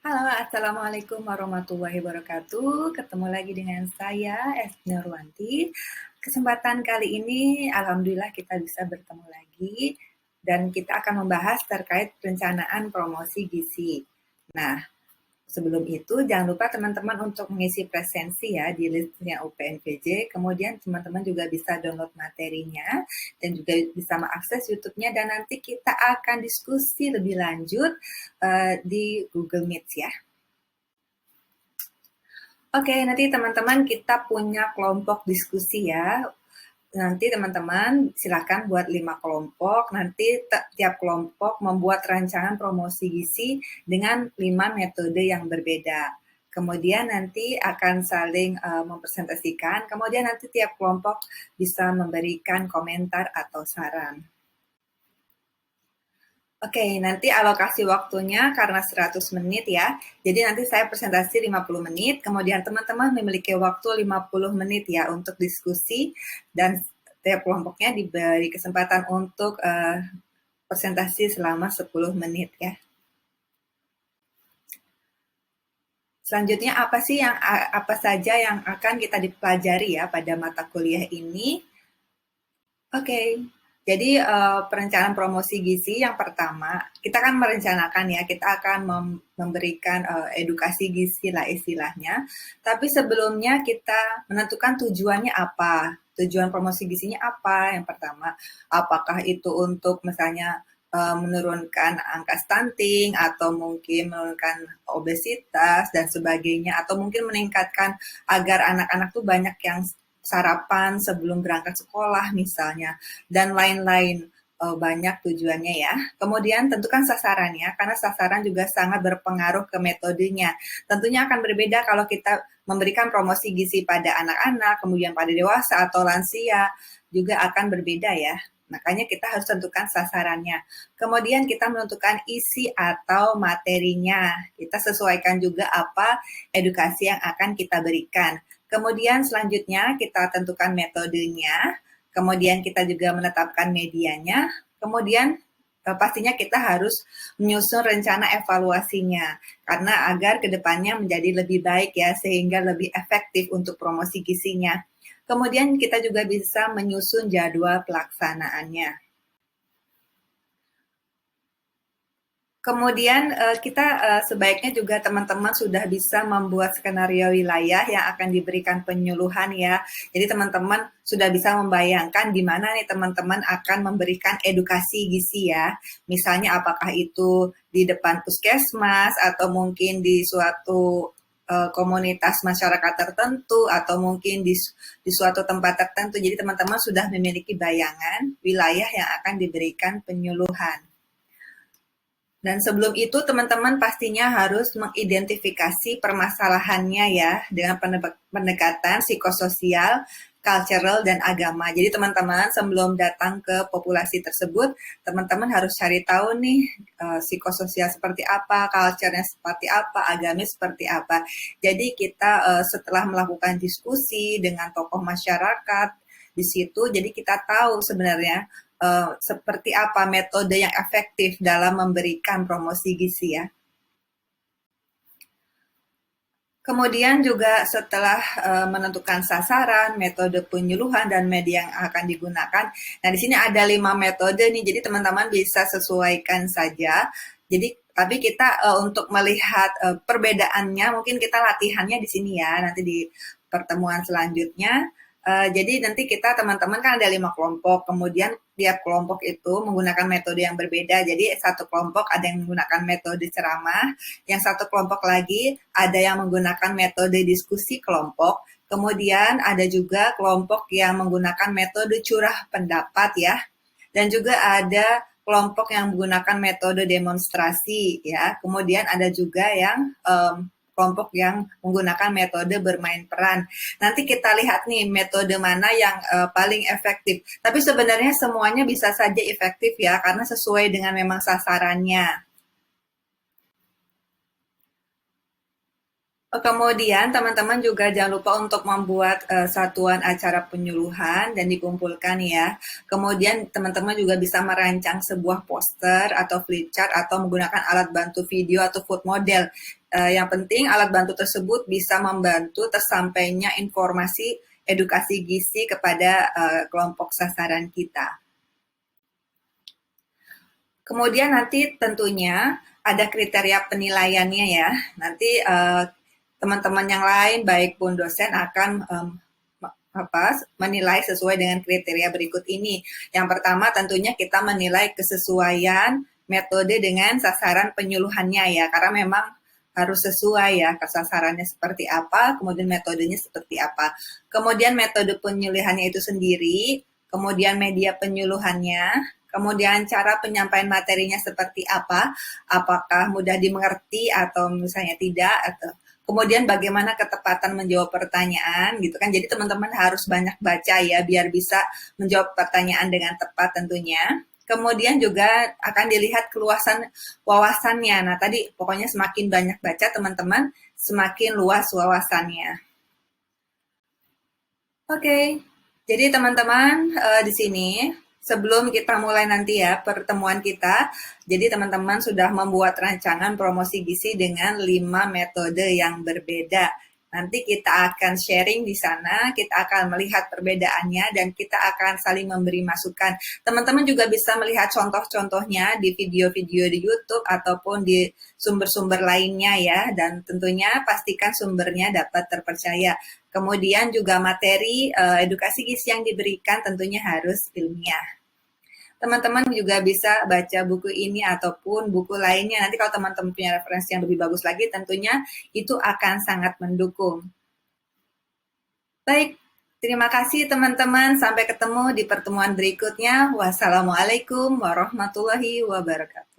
Halo, Assalamualaikum warahmatullahi wabarakatuh. Ketemu lagi dengan saya, Esti Nurwanti. Kesempatan kali ini, Alhamdulillah kita bisa bertemu lagi. Dan kita akan membahas terkait perencanaan promosi gizi. Nah, sebelum itu, jangan lupa teman-teman untuk mengisi presensi ya di listnya UPNPJ. Kemudian teman-teman juga bisa download materinya dan juga bisa mengakses YouTube-nya. Dan nanti kita akan diskusi lebih lanjut di Google Meet ya. Oke, nanti teman-teman kita punya kelompok diskusi ya. Nanti teman-teman silakan buat 5 kelompok. Nanti tiap kelompok membuat rancangan promosi gizi dengan 5 metode yang berbeda. Kemudian nanti akan saling mempresentasikan. Kemudian nanti tiap kelompok bisa memberikan komentar atau saran. Oke, nanti alokasi waktunya karena 100 menit ya. Jadi nanti saya presentasi 50 menit, kemudian teman-teman memiliki waktu 50 menit ya untuk diskusi dan tiap kelompoknya diberi kesempatan untuk presentasi selama 10 menit ya. Selanjutnya apa saja yang akan kita dipelajari ya pada mata kuliah ini? Oke, jadi perencanaan promosi gizi yang pertama, kita kan merencanakan ya, kita akan memberikan edukasi gizi lah istilahnya. Tapi sebelumnya kita menentukan tujuannya apa, tujuan promosi gizinya apa yang pertama. Apakah itu untuk misalnya menurunkan angka stunting, atau mungkin menurunkan obesitas dan sebagainya, atau mungkin meningkatkan agar anak-anak tuh banyak yang sarapan sebelum berangkat sekolah misalnya, dan lain-lain. Banyak tujuannya ya. Kemudian tentukan sasarannya, karena sasaran juga sangat berpengaruh ke metodenya. Tentunya akan berbeda kalau kita memberikan promosi gizi pada anak-anak, kemudian pada dewasa atau lansia, juga akan berbeda ya. Makanya kita harus tentukan sasarannya. Kemudian kita menentukan isi atau materinya. Kita sesuaikan juga apa edukasi yang akan kita berikan. Kemudian selanjutnya kita tentukan metodenya, kemudian kita juga menetapkan medianya, kemudian pastinya kita harus menyusun rencana evaluasinya, karena agar kedepannya menjadi lebih baik ya, sehingga lebih efektif untuk promosi gizinya. Kemudian kita juga bisa menyusun jadwal pelaksanaannya. Kemudian kita sebaiknya juga teman-teman sudah bisa membuat skenario wilayah yang akan diberikan penyuluhan ya. Jadi teman-teman sudah bisa membayangkan di mana nih teman-teman akan memberikan edukasi gizi ya. Misalnya apakah itu di depan puskesmas, atau mungkin di suatu komunitas masyarakat tertentu, atau mungkin di suatu tempat tertentu. Jadi teman-teman sudah memiliki bayangan wilayah yang akan diberikan penyuluhan. Dan sebelum itu teman-teman pastinya harus mengidentifikasi permasalahannya ya, dengan pendekatan psikososial, cultural, dan agama. Jadi teman-teman sebelum datang ke populasi tersebut, teman-teman harus cari tahu nih psikososial seperti apa, culture-nya seperti apa, agamanya seperti apa. Jadi kita setelah melakukan diskusi dengan tokoh masyarakat di situ, jadi kita tahu sebenarnya seperti apa metode yang efektif dalam memberikan promosi gizi ya. Kemudian juga setelah menentukan sasaran, metode penyuluhan, dan media yang akan digunakan. Nah, di sini ada 5 metode nih, jadi teman-teman bisa sesuaikan saja. Jadi, tapi kita untuk melihat perbedaannya, mungkin kita latihannya di sini ya, nanti di pertemuan selanjutnya. Jadi nanti kita teman-teman kan ada 5 kelompok, kemudian tiap kelompok itu menggunakan metode yang berbeda. Jadi satu kelompok ada yang menggunakan metode ceramah, yang satu kelompok lagi ada yang menggunakan metode diskusi kelompok, kemudian ada juga kelompok yang menggunakan metode curah pendapat ya, dan juga ada kelompok yang menggunakan metode demonstrasi ya, kemudian ada juga yang kelompok yang menggunakan metode bermain peran. Nanti kita lihat nih metode mana yang paling efektif. Tapi sebenarnya semuanya bisa saja efektif ya, karena sesuai dengan memang sasarannya. Kemudian teman-teman juga jangan lupa untuk membuat satuan acara penyuluhan dan dikumpulkan ya. Kemudian teman-teman juga bisa merancang sebuah poster atau flipchart atau menggunakan alat bantu video atau food model. Yang penting alat bantu tersebut bisa membantu tersampainya informasi edukasi gizi kepada kelompok sasaran kita. Kemudian nanti tentunya ada kriteria penilaiannya ya. Nanti teman-teman yang lain baik pun dosen akan menilai sesuai dengan kriteria berikut ini. Yang pertama tentunya kita menilai kesesuaian metode dengan sasaran penyuluhannya ya, karena memang harus sesuai ya, sasarannya seperti apa, kemudian metodenya seperti apa. Kemudian metode penyuluhannya itu sendiri, kemudian media penyuluhannya, kemudian cara penyampaian materinya seperti apa, apakah mudah dimengerti atau misalnya tidak, atau kemudian bagaimana ketepatan menjawab pertanyaan gitu kan. Jadi teman-teman harus banyak baca ya biar bisa menjawab pertanyaan dengan tepat tentunya. Kemudian juga akan dilihat keluasan wawasannya. Nah, tadi pokoknya semakin banyak baca teman-teman, semakin luas wawasannya. Oke, jadi teman-teman di sini sebelum kita mulai nanti ya pertemuan kita, jadi teman-teman sudah membuat rancangan promosi gizi dengan 5 metode yang berbeda. Nanti kita akan sharing di sana, kita akan melihat perbedaannya dan kita akan saling memberi masukan. Teman-teman juga bisa melihat contoh-contohnya di video-video di YouTube ataupun di sumber-sumber lainnya ya, dan tentunya pastikan sumbernya dapat terpercaya. Kemudian juga materi edukasi gizi yang diberikan tentunya harus ilmiah. Teman-teman juga bisa baca buku ini ataupun buku lainnya. Nanti kalau teman-teman punya referensi yang lebih bagus lagi, tentunya itu akan sangat mendukung. Baik, terima kasih teman-teman. Sampai ketemu di pertemuan berikutnya. Wassalamualaikum warahmatullahi wabarakatuh.